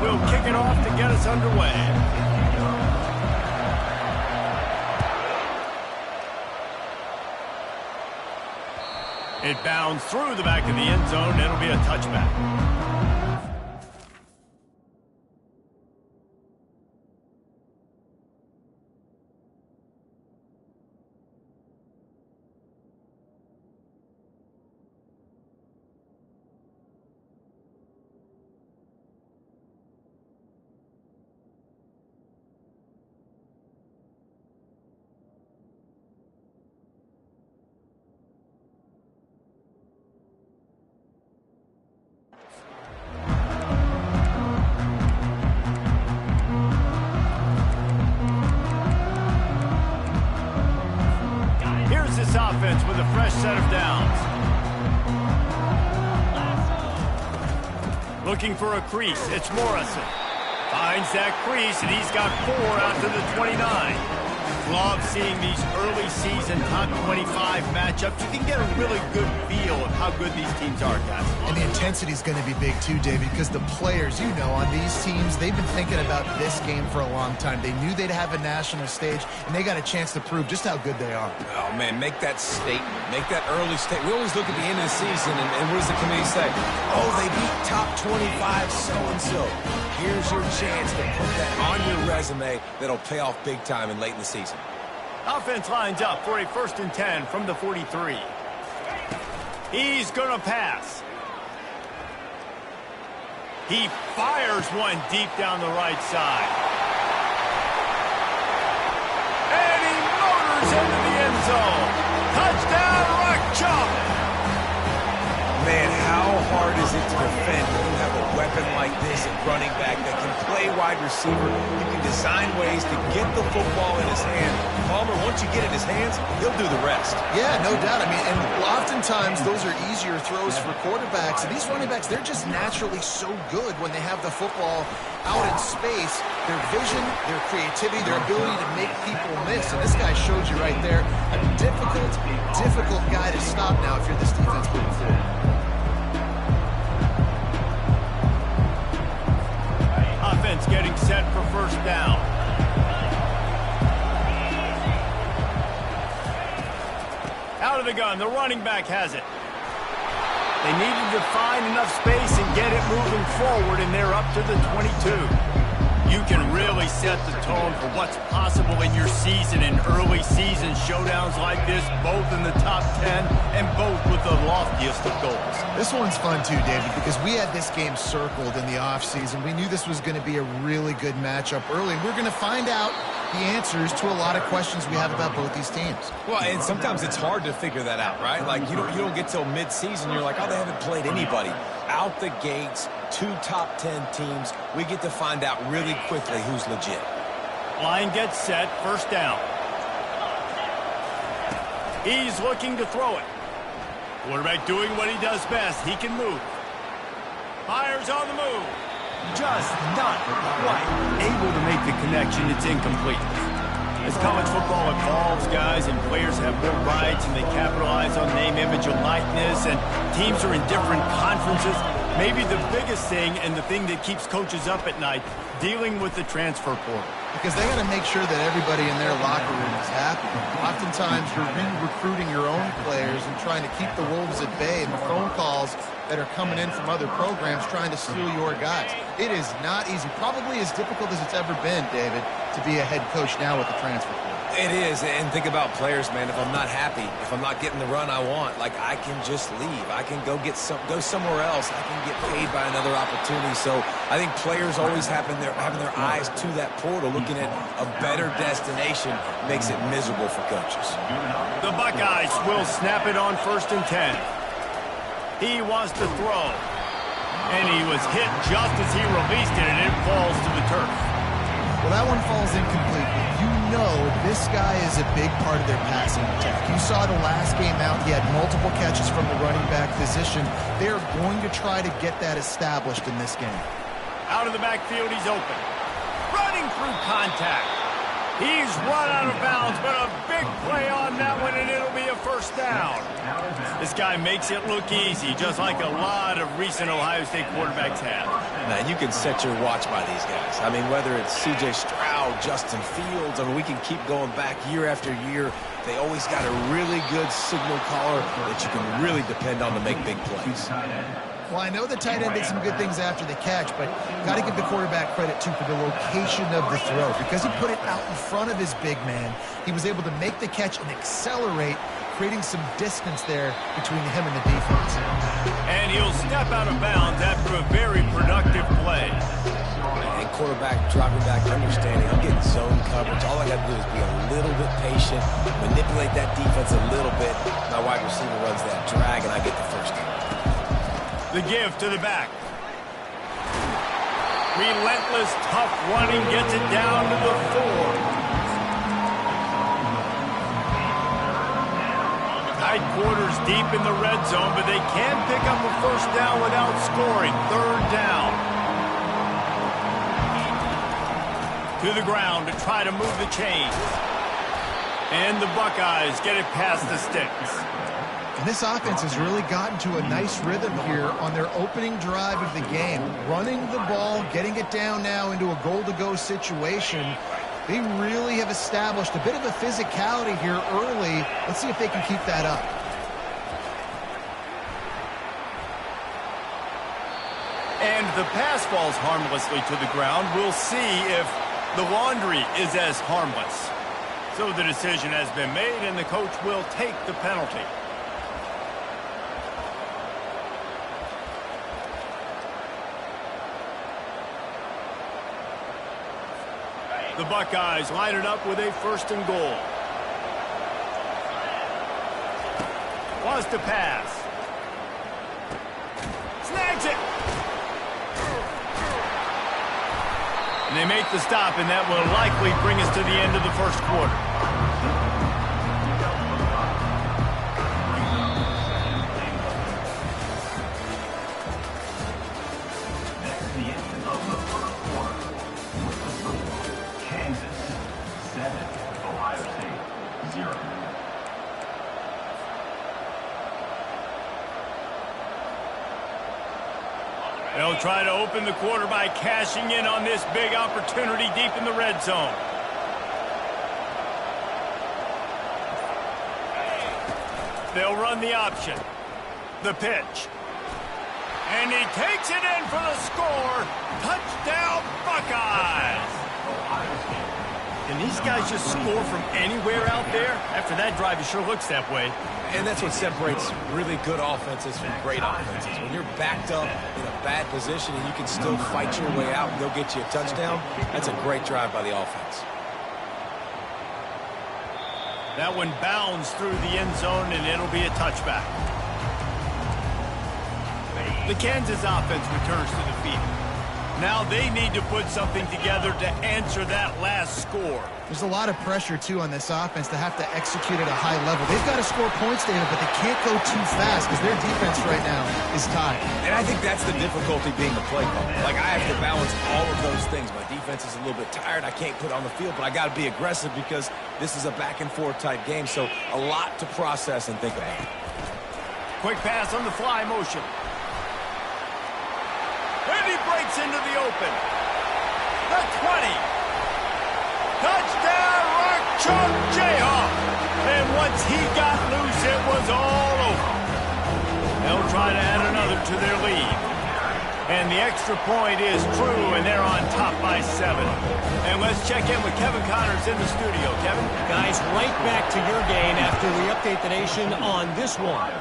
will kick it off to get us underway. It bounds through the back of the end zone. It'll be a touchback. This offense with a fresh set of downs. Looking for a crease. It's Morrison. Finds that crease, and he's got 4 out to the 29. Love seeing these early season top 25 matchups. You can get a really good feel of how good these teams are, guys. And the intensity is going to be big too, David, because the players, you know, on these teams, they've been thinking about this game for a long time. They knew they'd have a national stage, and they got a chance to prove just how good they are. Oh, man, make that statement. Make that early statement. We always look at the end of the season, and what does the committee say? Oh, they beat top 25 so-and-so. Here's your chance to put that on your resume that'll pay off big time and late in the season. Offense lines up for a 1st and 10 from the 43. He's going to pass. He fires one deep down the right side. And he motors into the end zone. Touchdown, Rock Chalk. Man, how hard is it to defend when you have a weapon like this at running back that can play wide receiver? You can design ways to get the football in his hand. Palmer, once you get it in his hands, he'll do the rest. Yeah, no doubt. I mean, and oftentimes those are easier throws for quarterbacks. And these running backs, they're just naturally so good when they have the football out in space. Their vision, their creativity, their ability to make people miss. And this guy showed you right there a difficult guy to stop now if you're this defense moving forward. Offense getting set for 1st down. Out of the gun, the running back has it. They needed to find enough space and get it moving forward, and they're up to the 22. You can really set the tone for what's possible in your season in early season showdowns like this, both in the top 10 and both with the loftiest of goals. This one's fun too, David, because we had this game circled in the offseason. We knew this was going to be a really good matchup early. We're going to find out the answers to a lot of questions we have about both these teams. Well, and sometimes it's hard to figure that out, right? Like, you don't get till mid-season, you're like, oh, they haven't played anybody. Out the gates, 2 top 10 teams. We get to find out really quickly who's legit. Line gets set, 1st down. He's looking to throw it. Quarterback doing what he does best. He can move. Fires on the move. Just not quite able to make the connection. It's incomplete. As college football evolves, guys, and players have more rights and they capitalize on name, image, and likeness, and teams are in different conferences, maybe the biggest thing and the thing that keeps coaches up at night, dealing with the transfer portal. Because they got to make sure that everybody in their locker room is happy. Oftentimes, you're re-recruiting your own players and trying to keep the wolves at bay, and the phone calls that are coming in from other programs trying to steal your guys. It is not easy. Probably as difficult as it's ever been, David, to be a head coach now with the transfer portal. It is, and think about players, man. If I'm not happy, if I'm not getting the run I want, like, I can just leave. I can go somewhere else. I can get paid by another opportunity. So I think players always having their eyes to that portal, looking at a better destination, makes it miserable for coaches. The Buckeyes will snap it on 1st and 10. He wants to throw, and he was hit just as he released it, and it falls to the turf. Well, that one falls incomplete. You know this guy is a big part of their passing attack. You saw the last game out, he had multiple catches from the running back position. They're going to try to get that established in this game. Out of the backfield, he's open. Running through contact. He's run out of bounds, but a big play on that one, and it'll be a first down. This guy makes it look easy, just like a lot of recent Ohio State quarterbacks have. Man, you can set your watch by these guys. I mean, whether it's C.J. Stroud, Justin Fields, I mean, we can keep going back year after year. They always got a really good signal caller that you can really depend on to make big plays. Well, I know the tight end did some good things after the catch, but got to give the quarterback credit, too, for the location of the throw. Because he put it out in front of his big man, he was able to make the catch and accelerate, creating some distance there between him and the defense. And he'll step out of bounds after a very productive play. And quarterback dropping back, understanding I'm getting zone coverage. All I got to do is be a little bit patient, manipulate that defense a little bit. My wide receiver runs that drag, and I get the first down. The give to the back. Relentless, tough running gets it down to the 4. Tight quarters deep in the red zone, but they can pick up a first down without scoring. Third down. To the ground to try to move the chains. And the Buckeyes get it past the sticks. And this offense has really gotten to a nice rhythm here on their opening drive of the game. Running the ball, getting it down now into a goal-to-go situation. They really have established a bit of a physicality here early. Let's see if they can keep that up. And the pass falls harmlessly to the ground. We'll see if the laundry is as harmless. So the decision has been made, and the coach will take the penalty. The Buckeyes line it up with a first and goal. Wants to pass. Snags it. And they make the stop, and that will likely bring us to the end of the first quarter. They'll try to open the quarter by cashing in on this big opportunity deep in the red zone. They'll run the option. The pitch. And he takes it in for the score. Touchdown, Buckeyes! Can these guys just score from anywhere out there? After that drive, it sure looks that way. And that's what separates really good offenses from great offenses. When you're backed up in a bad position and you can still fight your way out and go get you a touchdown, that's a great drive by the offense. That one bounds through the end zone, and it'll be a touchback. The Kansas offense returns to the field. Now they need to put something together to answer that last score. There's a lot of pressure, too, on this offense to have to execute at a high level. They've got to score points, David, but they can't go too fast because their defense right now is tied. And I think that's the difficulty being a play caller. Like, I have to balance all of those things. My defense is a little bit tired. I can't put it on the field, but I got to be aggressive because this is a back-and-forth type game, so a lot to process and think about. Quick pass on the fly motion. And he breaks into the open. The 20. Touchdown, Rock Chalk Jayhawk. And once he got loose, it was all over. They'll try to add another to their lead. And the extra point is true, and they're on top by 7. And let's check in with Kevin Connors in the studio. Kevin? Guys, right back to your game after we update the nation on this one.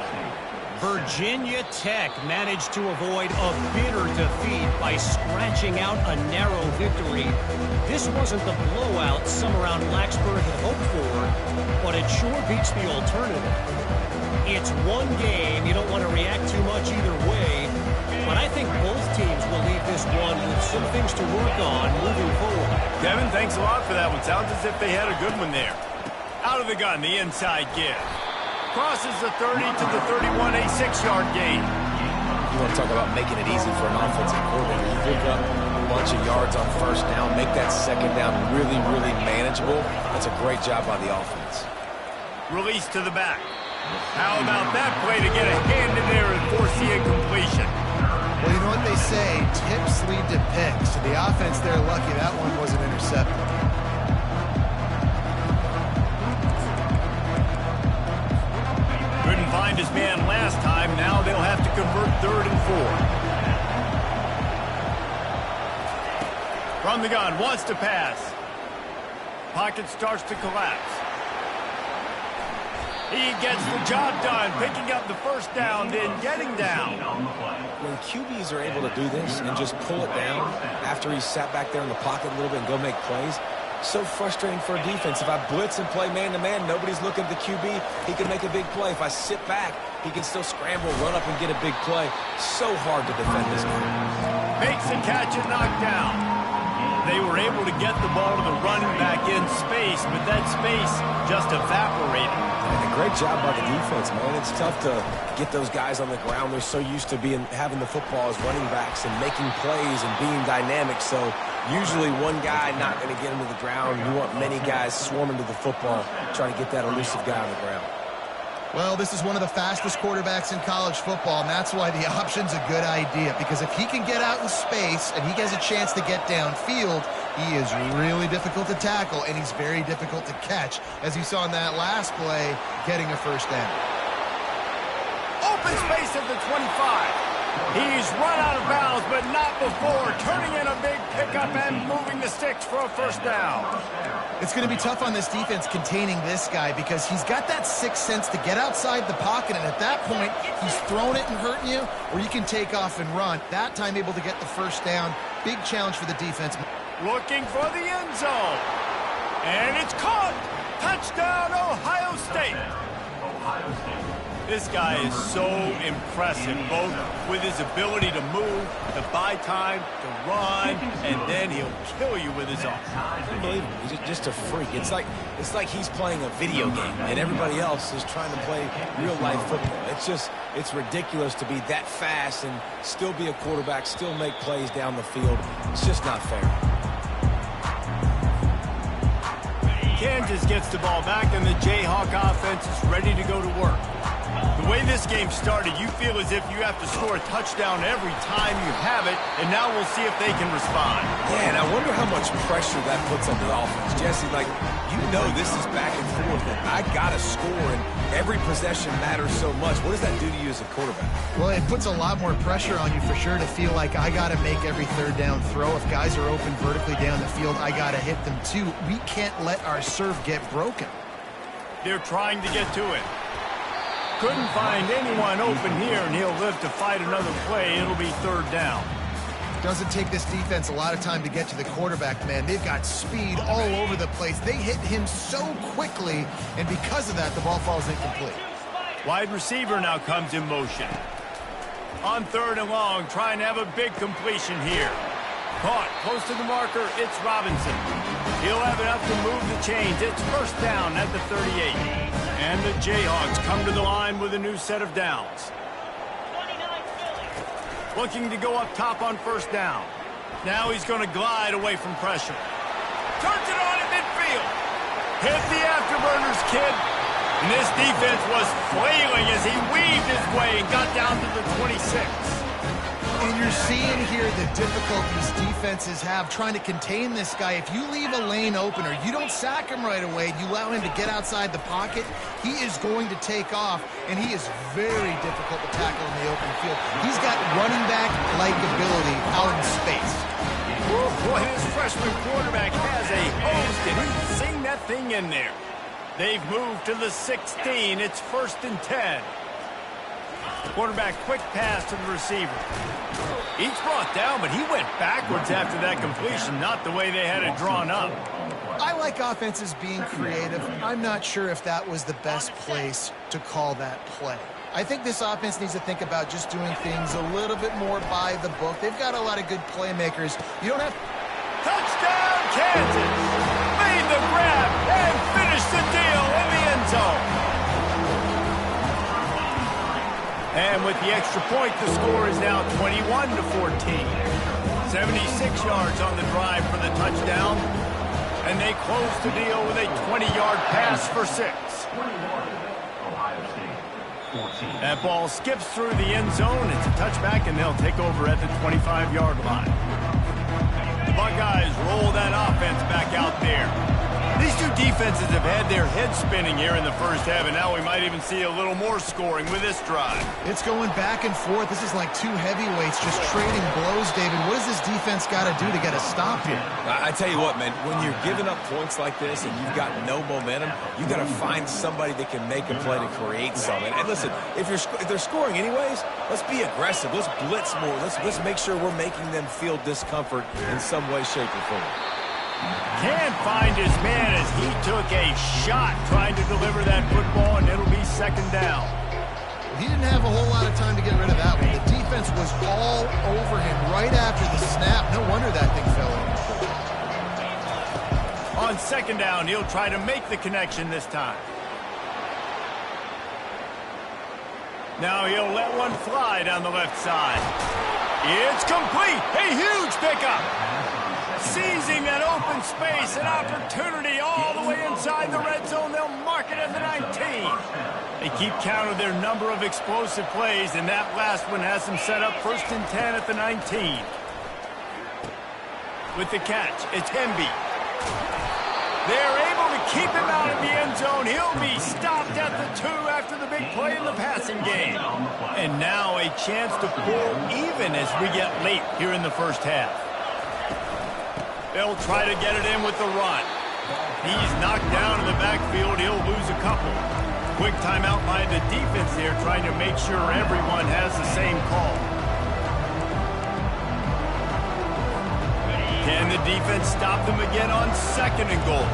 Virginia Tech managed to avoid a bitter defeat by scratching out a narrow victory. This wasn't the blowout some around Blacksburg had hoped for, but it sure beats the alternative. It's one game. You don't want to react too much either way, but I think both teams will leave this one with some things to work on moving forward. Kevin, thanks a lot for that one. Sounds as if they had a good one there. Out of the gun, the inside give. Crosses the 30 to the 31, a 6-yard gain. You want to talk about making it easy for an offensive coordinator. You pick up bunch of yards on first down, make that second down really, really manageable. That's a great job by the offense. Release to the back. How about that play to get a hand in there and force the incompletion? Well, you know what they say, tips lead to picks. The offense, they're lucky that one wasn't intercepted. Couldn't find his man last time. Now they'll have to convert 3rd and 4. From the gun, wants to pass. Pocket starts to collapse. He gets the job done, picking up the first down, then getting down. When QBs are able to do this and just pull it down after he's sat back there in the pocket a little bit and go make plays, so frustrating for a defense. If I blitz and play man-to-man, nobody's looking at the QB, he can make a big play. If I sit back, he can still scramble, run up and get a big play. So hard to defend this guy. Makes the catch and knocked down. They were able to get the ball to the running back in space, but that space just evaporated. And a great job by the defense, man. It's tough to get those guys on the ground. They're so used to having the football as running backs and making plays and being dynamic. So usually one guy not going to get him to the ground. You want many guys swarming to the football, trying to get that elusive guy on the ground. Well, this is one of the fastest quarterbacks in college football, and that's why the option's a good idea. Because if he can get out in space and he has a chance to get downfield, he is really difficult to tackle, and he's very difficult to catch, as you saw in that last play, getting a first down. Open space at the 25. He's run out of bounds, but not before. Turning in a big pickup and moving the sticks for a first down. It's going to be tough on this defense containing this guy because he's got that sixth sense to get outside the pocket, and at that point, he's throwing it and hurting you, or you can take off and run. That time able to get the first down. Big challenge for the defense. Looking for the end zone. And it's caught. Touchdown, Ohio State. This guy is so impressive, both with his ability to move, to buy time, to run, and then he'll kill you with his arm. Unbelievable. He's just a freak. It's like he's playing a video game, and everybody else is trying to play real-life football. It's ridiculous to be that fast and still be a quarterback, still make plays down the field. It's just not fair. Kansas gets the ball back, and the Jayhawk offense is ready to go to work. The way this game started, you feel as if you have to score a touchdown every time you have it, and now we'll see if they can respond. Yeah, and I wonder how much pressure that puts on the offense. Jesse, this is back and forth, and I got to score, and every possession matters so much. What does that do to you as a quarterback? Well, it puts a lot more pressure on you for sure to feel like I got to make every third down throw. If guys are open vertically down the field, I got to hit them too. We can't let our serve get broken. They're trying to get to it. Couldn't find anyone open here, and he'll live to fight another play. It'll be third down. Doesn't take this defense a lot of time to get to the quarterback, man. They've got speed all over the place. They hit him so quickly, and because of that, the ball falls incomplete. Wide receiver now comes in motion. On 3rd and long, trying to have a big completion here. Caught close to the marker, it's Robinson. He'll have enough to move the chains. It's first down at the 38. And the Jayhawks come to the line with a new set of downs. Looking to go up top on first down. Now he's going to glide away from pressure. Turns it on in midfield. Hit the afterburners, kid. And this defense was flailing as he weaved his way and got down to the 26. And you're seeing here the difficulties defenses have trying to contain this guy. If you leave a lane open or you don't sack him right away, you allow him to get outside the pocket, he is going to take off, and he is very difficult to tackle in the open field. He's got running back-like ability out in space. Boy, this freshman quarterback has a host, and he's seen that thing in there. They've moved to the 16. It's 1st and 10. Quarterback quick pass to the receiver. He's brought down, but he went backwards after that completion, not the way they had it drawn up. I like offenses being creative. I'm not sure if that was the best place to call that play. I think this offense needs to think about just doing things a little bit more by the book. They've got a lot of good playmakers. You don't have... Touchdown, Kansas! Made the grab and finished the deal in the end zone. And with the extra point, the score is now 21-14. 76 yards on the drive for the touchdown. And they close the deal with a 20-yard pass for 6. That ball skips through the end zone. It's a touchback, and they'll take over at the 25-yard line. The Buckeyes roll that offense back out there. These two defenses have had their heads spinning here in the first half, and now we might even see a little more scoring with this drive. It's going back and forth. This is like two heavyweights just trading blows, David. What does this defense got to do to get a stop here? I tell you what, man, when you're giving up points like this and you've got no momentum, you got to find somebody that can make a play to create something. And listen, if they're scoring anyways, let's be aggressive. Let's blitz more. Let's make sure we're making them feel discomfort in some way, shape, or form. Can't find his man as he took a shot trying to deliver that football, and it'll be second down. He didn't have a whole lot of time to get rid of that one. The defense was all over him right after the snap. No wonder that thing fell in. On second down, he'll try to make the connection this time. Now he'll let one fly down the left side. It's complete. A huge pickup. Seizing that open space, an opportunity all the way inside the red zone. They'll mark it at the 19. They keep count of their number of explosive plays, and that last one has them set up 1st and 10 at the 19. With the catch, it's Hemby. They're able to keep him out of the end zone. He'll be stopped at the 2 after the big play in the passing game. And now a chance to pull even as we get late here in the first half. They'll try to get it in with the run. He's knocked down in the backfield. He'll lose a couple. Quick timeout by the defense there, trying to make sure everyone has the same call. Can the defense stop them again on 2nd and goal?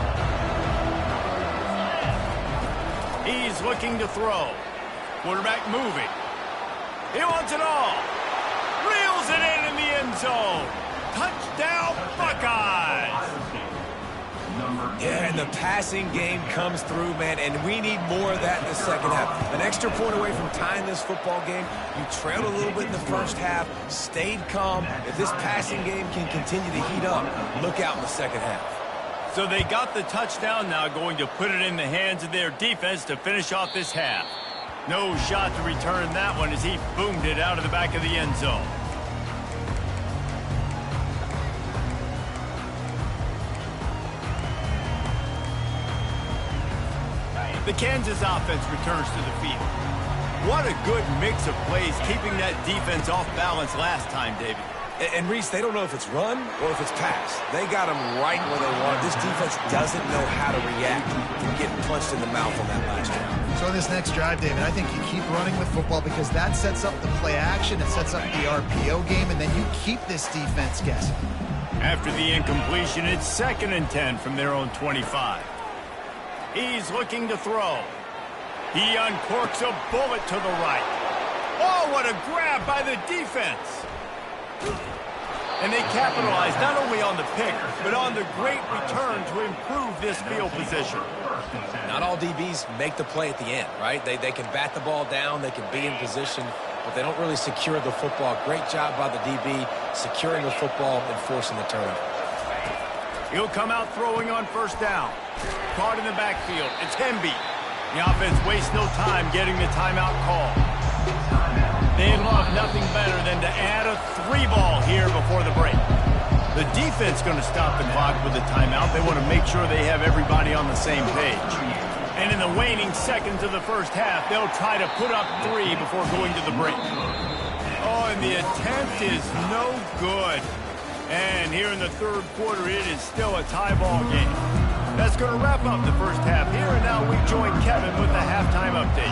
He's looking to throw. Quarterback moving. He wants it all. Reels it in the end zone. Touchdown, Buckeyes! Yeah, and the passing game comes through, man, and we need more of that in the second half. An extra point away from tying this football game. You trailed a little bit in the first half, stayed calm. If this passing game can continue to heat up, look out in the second half. So they got the touchdown, now going to put it in the hands of their defense to finish off this half. No shot to return that one as he boomed it out of the back of the end zone. The Kansas offense returns to the field. What a good mix of plays, keeping that defense off balance last time, David. And Reese, they don't know if it's run or if it's pass. They got them right where they want. This defense doesn't know how to react to getting punched in the mouth on that last round. So in this next drive, David, I think you keep running the football because that sets up the play action, it sets up the RPO game, and then you keep this defense guessing. After the incompletion, it's 2nd and 10 from their own 25. He's looking to throw. He uncorks a bullet to the right. Oh, what a grab by the defense. And they capitalize not only on the pick, but on the great return to improve this field position. Not all DBs make the play at the end, right? They can bat the ball down, they can be in position, but they don't really secure the football. Great job by the DB securing the football and forcing the turnover. He'll come out throwing on 1st down. Caught in the backfield. It's Hemby. The offense wastes no time getting the timeout call. They'd love nothing better than to add a 3-ball here before the break. The defense going to stop the clock with a timeout. They want to make sure they have everybody on the same page. And in the waning seconds of the first half, they'll try to put up 3 before going to the break. Oh, and the attempt is no good. And here in the 3rd quarter, it is still a tie ball game. That's going to wrap up the first half here, and now we join Kevin with the halftime update.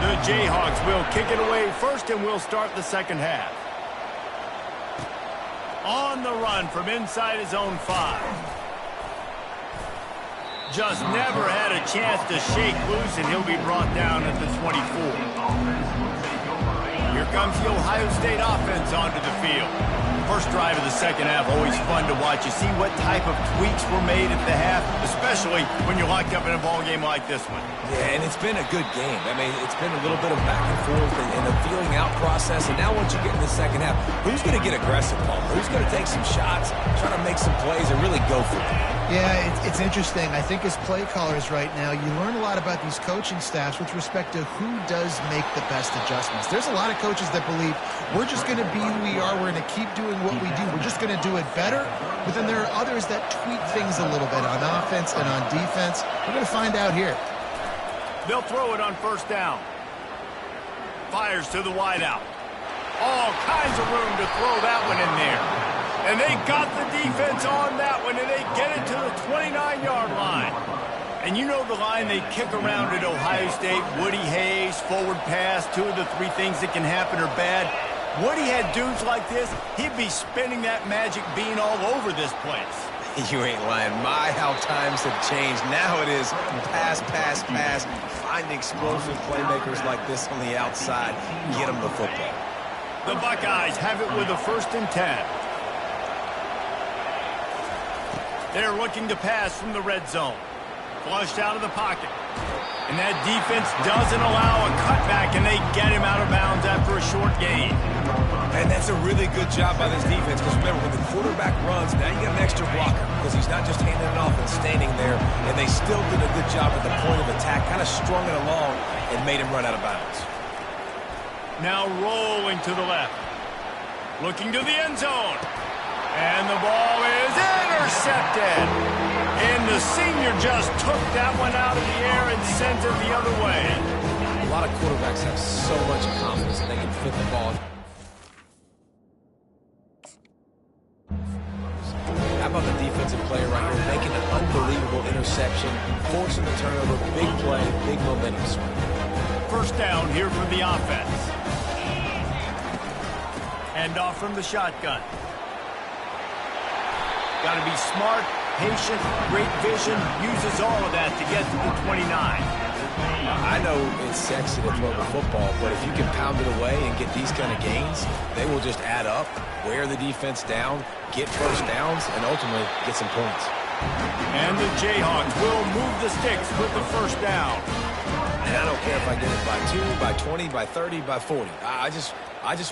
The Jayhawks will kick it away first, and we'll start the second half. On the run from inside his own 5. Just never had a chance to shake loose, and he'll be brought down at the 24. Here comes the Ohio State offense onto the field. First drive of the second half, always fun to watch. You see what type of tweaks were made at the half, especially when you're locked up in a ball game like this one. Yeah, and it's been a good game. I mean, it's been a little bit of back and forth and a feeling out process. And now once you get in the second half, who's going to get aggressive, Paul? Who's going to take some shots, try to make some plays, and really go for it? Yeah, it's interesting. I think as play callers right now, you learn a lot about these coaching staffs with respect to who does make the best adjustments. There's a lot of coaches that believe we're just going to be who we are. We're going to keep doing what we do. We're just going to do it better. But then there are others that tweak things a little bit on offense and on defense. We're going to find out here. They'll throw it on first down. Fires to the wideout. All kinds of room to throw that one in there. And they got the defense on that one, and they get it to the 29-yard line. And you know the line they kick around at Ohio State, Woody Hayes, forward pass, 2 of the 3 things that can happen are bad. Woody had dudes like this, he'd be spinning that magic bean all over this place. You ain't lying. My, how times have changed. Now it is pass, pass, pass. Find explosive playmakers like this on the outside. Get them the football. The Buckeyes have it with a 1st and 10. They're looking to pass from the red zone. Flushed out of the pocket. And that defense doesn't allow a cutback, and they get him out of bounds after a short gain. And that's a really good job by this defense, because remember, when the quarterback runs, now you got an extra blocker, because he's not just handing it off and standing there, and they still did a good job at the point of attack, kind of strung it along and made him run out of bounds. Now rolling to the left. Looking to the end zone. And the ball is intercepted. And the senior just took that one out of the air and sent it the other way. A lot of quarterbacks have so much confidence that they can fit the ball. How about the defensive player right here making an unbelievable interception, forcing the turnover, big play, big momentum swing. First down here for the offense. Hand off from the shotgun. Got to be smart, patient, great vision, uses all of that to get to the 29. I know it's sexy to throw the football, but if you can pound it away and get these kind of gains, they will just add up, wear the defense down, get first downs, and ultimately get some points. And the Jayhawks will move the sticks with the first down. And I don't care if I get it by 2, by 20, by 30, by 40. I just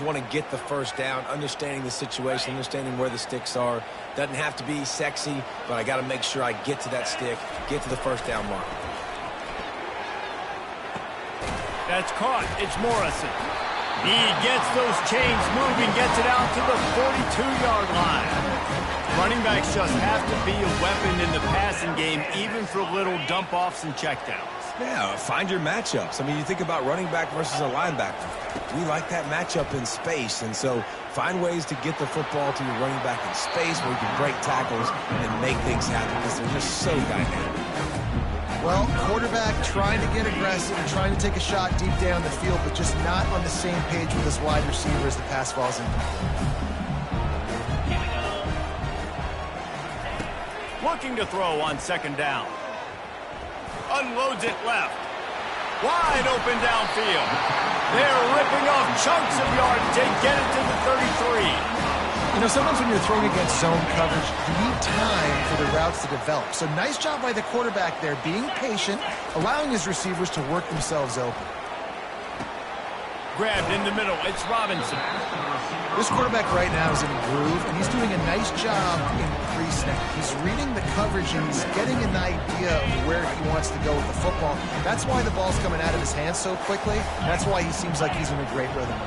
want to get the first down, understanding the situation, understanding where the sticks are. Doesn't have to be sexy, but I got to make sure I get to that stick, get to the first down mark. That's caught. It's Morrison. He gets those chains moving, gets it out to the 42-yard line. Running backs just have to be a weapon in the passing game, even for little dump-offs and checkdowns. Yeah, find your matchups. I mean, you think about running back versus a linebacker. We like that matchup in space, and so find ways to get the football to your running back in space where you can break tackles and make things happen because they're just so dynamic. Well, quarterback trying to get aggressive and trying to take a shot deep down the field, but just not on the same page with his wide receiver as the pass falls incomplete. Looking to throw on second down. Unloads it left. Wide open downfield. They're ripping off chunks of yards. They get it to the 33. You know, sometimes when you're throwing against zone coverage, you need time for the routes to develop. So nice job by the quarterback there, being patient, allowing his receivers to work themselves open. Grabbed in the middle. It's Robinson. This quarterback right now is in a groove, and he's doing a nice job in pre-snap. He's reading the coverage, and he's getting an idea of where he wants to go with the football. That's why the ball's coming out of his hands so quickly. That's why he seems like he's in a great rhythm.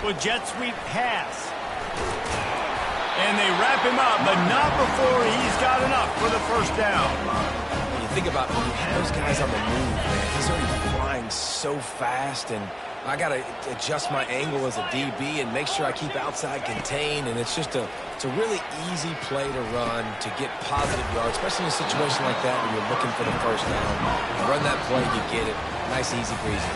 Well, jet sweep pass. And they wrap him up, but not before he's got enough for the first down. When you think about when you have those guys on the move, man, he's already flying so fast, and I got to adjust my angle as a DB and make sure I keep outside contained, and it's just it's a really easy play to run to get positive yards, especially in a situation like that where you're looking for the first down. You run that play, you get it. Nice, easy breezy.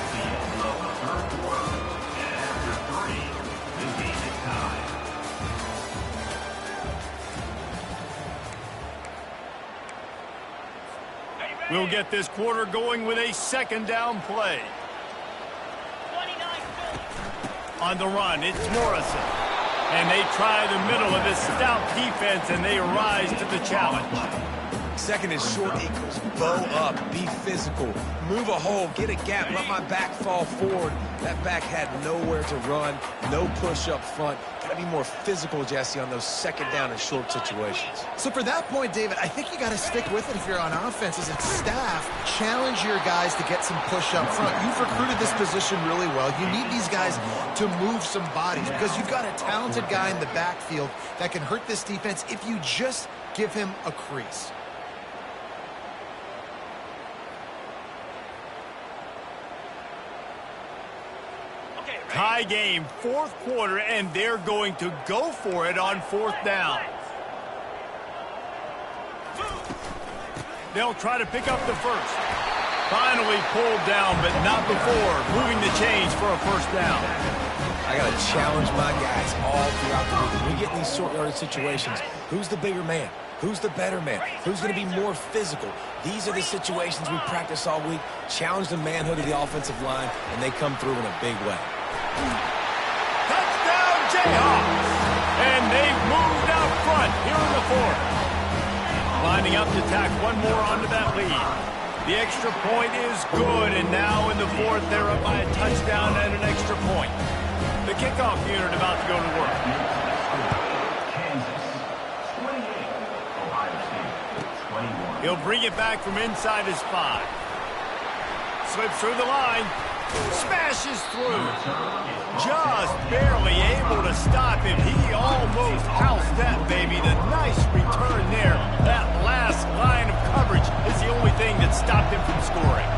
We'll get this quarter going with a second down play. On the run, it's Morrison. And they try the middle of this stout defense, and they rise to the challenge. Second is short equals bow up, be physical, move a hole, get a gap, let my back fall forward. That back had nowhere to run, no push up front. Got to be more physical, Jesse, on those second down and short situations. So for that point, David, I think you got to stick with it if you're on offense as a staff. Challenge your guys to get some push up front. You've recruited this position really well. You need these guys to move some bodies because you've got a talented guy in the backfield that can hurt this defense if you just give him a crease. Tie game, fourth quarter, and they're going to go for it on fourth down. They'll try to pick up the first. Finally pulled down, but not before moving the chains for a first down. I got to challenge my guys all throughout the week. When we get in these short yardage situations, who's the bigger man? Who's the better man? Who's going to be more physical? These are the situations we practice all week. Challenge the manhood of the offensive line, and they come through in a big way. Touchdown, Jayhawks! And they've moved out front here in the fourth. Lining up to tack one more onto that lead. The extra point is good, and now in the fourth, they're up by a touchdown and an extra point. The kickoff unit about to go to work. He'll bring it back from inside his 5. Slips through the line. Smashes through. Just barely able to stop him. He almost housed that, baby. The nice return there. That last line of coverage is the only thing that stopped him from scoring.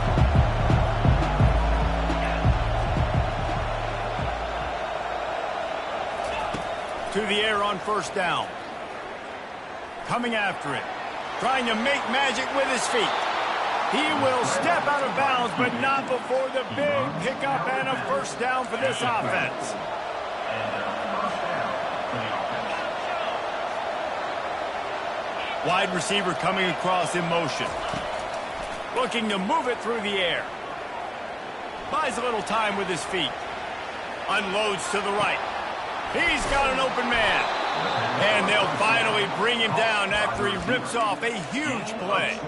To the air on first down. Coming after it. Trying to make magic with his feet. He will step out of bounds, but not before the big pickup and a first down for this offense. Wide receiver coming across in motion. Looking to move it through the air. Buys a little time with his feet. Unloads to the right. He's got an open man. And they'll finally bring him down after he rips off a huge play.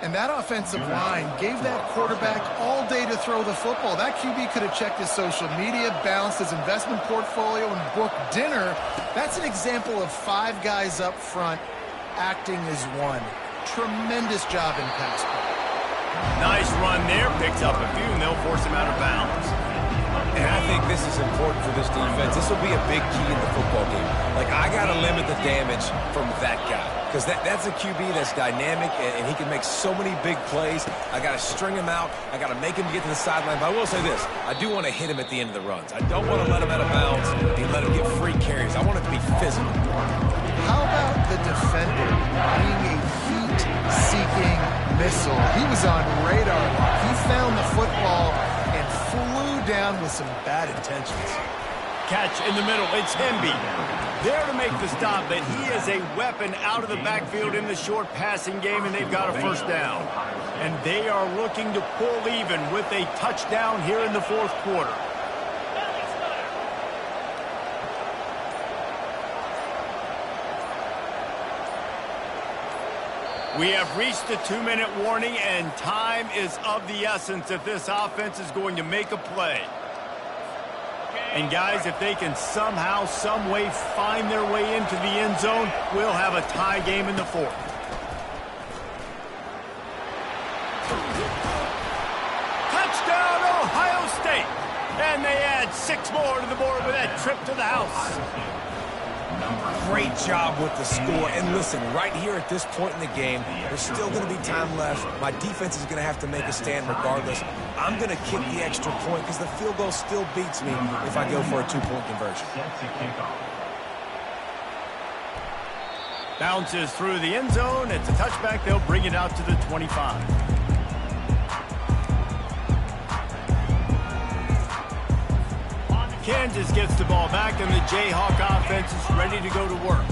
And that offensive line gave that quarterback all day to throw the football. That QB could have checked his social media, balanced his investment portfolio, and booked dinner. That's an example of 5 guys up front acting as one. Tremendous job in pass play. Nice run there. Picks up a few, and they'll force him out of bounds. And I think this is important for this defense. This will be a big key in the football game. Like, I got to limit the damage from that guy. Because that's a QB that's dynamic, and he can make so many big plays. I got to string him out. I got to make him get to the sideline. But I will say this. I do want to hit him at the end of the runs. I don't want to let him out of bounds and let him get free carries. I want it to be physical. How about the defender being a heat-seeking missile? He was on radar. He found the football and flew down with some bad intentions. Catch in the middle. It's Hemby. There to make the stop, but he is a weapon out of the backfield in the short passing game, and they've got a first down. And they are looking to pull even with a touchdown here in the fourth quarter. We have reached the 2-minute warning, and time is of the essence if this offense is going to make a play. And guys, if they can somehow, some way find their way into the end zone, we'll have a tie game in the fourth. Touchdown, Ohio State! And they add 6 more to the board with that trip to the house. Great job with the score. And listen, right here at this point in the game, there's still going to be time left. My defense is going to have to make a stand regardless. I'm going to kick the extra point because the field goal still beats me if I go for a 2-point conversion. Bounces through the end zone. It's a touchback. They'll bring it out to the 25. Kansas gets the ball back, and the Jayhawk offense is ready to go to work.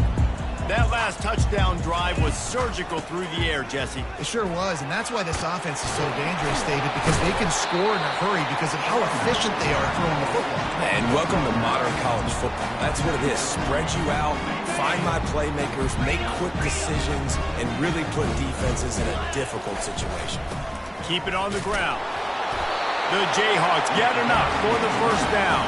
That last touchdown drive was surgical through the air, Jesse. It sure was, and that's why this offense is so dangerous, David, because they can score in a hurry because of how efficient they are throwing the football. And welcome to modern college football. That's what it is. Spread you out, find my playmakers, make quick decisions, and really put defenses in a difficult situation. Keep it on the ground. The Jayhawks get enough for the first down.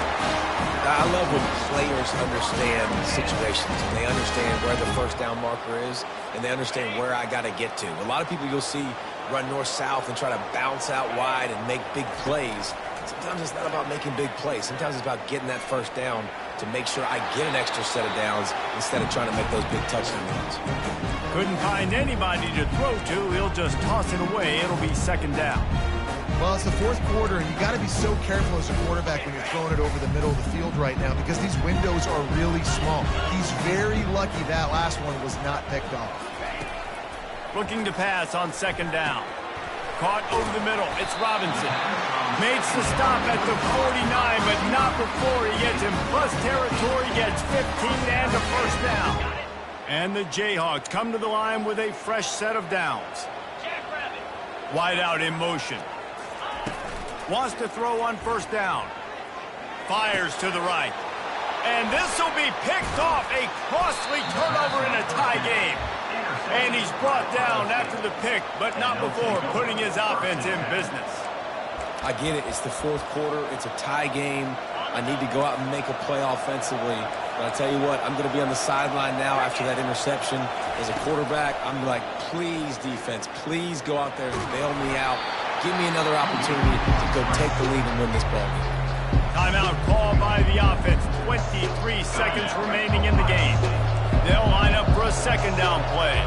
I love when players understand situations and they understand where the first down marker is and they understand where I got to get to. A lot of people you'll see run north-south and try to bounce out wide and make big plays. Sometimes it's not about making big plays. Sometimes it's about getting that first down to make sure I get an extra set of downs instead of trying to make those big touchdown runs. Couldn't find anybody to throw to. He'll just toss it away. It'll be second down. Well, it's the fourth quarter, and you got to be so careful as a quarterback when you're throwing it over the middle of the field right now because these windows are really small. He's very lucky that last one was not picked off. Looking to pass on second down. Caught over the middle. It's Robinson. Makes the stop at the 49, but not before he gets in plus territory, gets 15 and a first down. And the Jayhawks come to the line with a fresh set of downs. Wide out in motion. Wants to throw on first down. Fires to the right. And this will be picked off. A costly turnover in a tie game. And he's brought down after the pick, but not before putting his offense in business. I get it. It's the fourth quarter. It's a tie game. I need to go out and make a play offensively. But I tell you what, I'm going to be on the sideline now after that interception. As a quarterback, I'm like, please, defense, please go out there and bail me out. Give me another opportunity to go take the lead and win this ball game. Timeout called by the offense. 23 seconds remaining in the game. They'll line up for a second down play.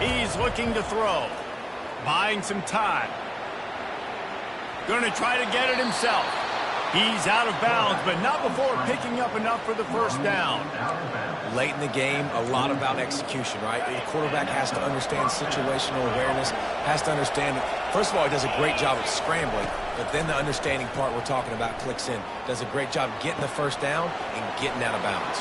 He's looking to throw. Buying some time. Going to try to get it himself. He's out of bounds, but not before picking up enough for the first down. Late in the game, a lot about execution, right? The quarterback has to understand situational awareness, has to understand that, first of all, he does a great job of scrambling, but then the understanding part we're talking about clicks in. Does a great job getting the first down and getting out of bounds.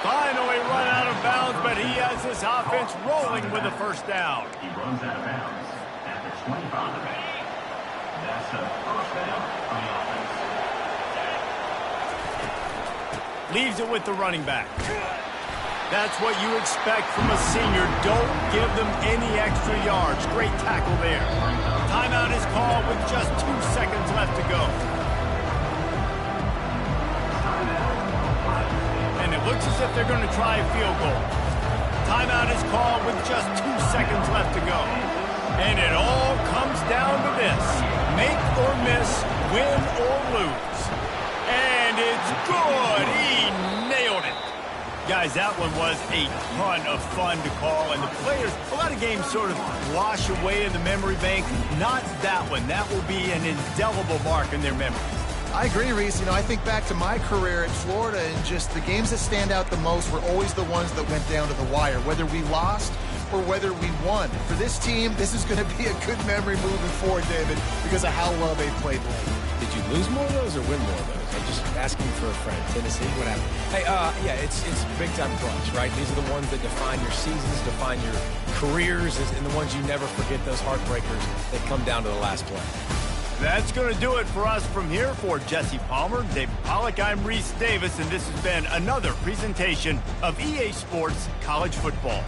Finally run out of bounds, but he has his offense rolling with the first down. He runs out of bounds at the 25. That's a first down on the offense. Leaves it with the running back. That's what you expect from a senior. Don't give them any extra yards. Great tackle there. Timeout is called with just 2 seconds left to go. And it looks as if they're going to try a field goal. Timeout is called with just 2 seconds left to go. And it all comes down to this. Make or miss, win or lose. And it's good. He nailed it. Guys, that one was a ton of fun to call. And the players, a lot of games sort of wash away in the memory bank. Not that one. That will be an indelible mark in their memories. I agree, Reese. You know, I think back to my career at Florida, and just the games that stand out the most were always the ones that went down to the wire, whether we lost or whether we won. For this team, this is going to be a good memory moving forward, David, because of how well they played late. Did you lose more of those or win more of those? I'm just asking for a friend. Tennessee, what happened? Hey, yeah, it's big-time clutch, right? These are the ones that define your seasons, define your careers, and the ones you never forget, those heartbreakers that come down to the last play. That's going to do it for us from here. For Jesse Palmer, David Pollack, I'm Reese Davis, and this has been another presentation of EA Sports College Football.